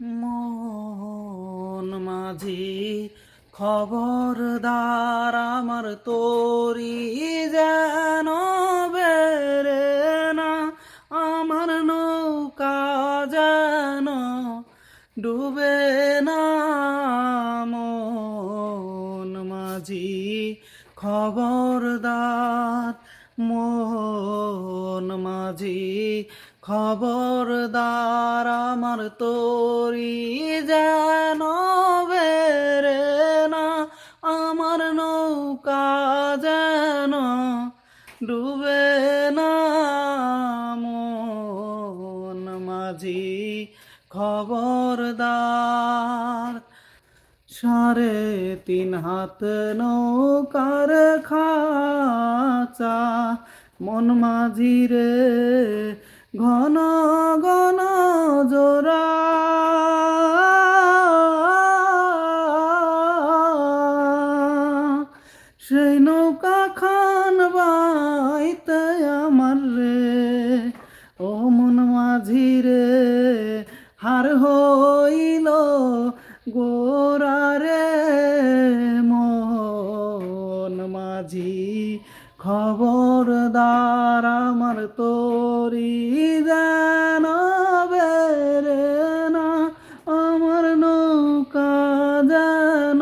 মন মাঝি খবরদার আমার তোরি যেন বেরে না, আমার নৌকা যেন ডুবে না। মন মাঝি খবরদার, মন মাঝি খবরদার আমার তোরি যেন বেরে না, আমার নৌকা যেন ডুবে না। মন মাঝি খবরদার, 3.5 হাত নৌকার খাঁচা মন মাঝি রে, ঘন ঘন জোড়া। সেই নৌকা খান বাইতে আমার রে, ও মন মাঝি রে, হার হইল গোরা রে। মন মাঝি খবরদার আমার তোরি যেন বেরে না, আমার নৌকা যেন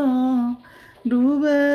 ডুবে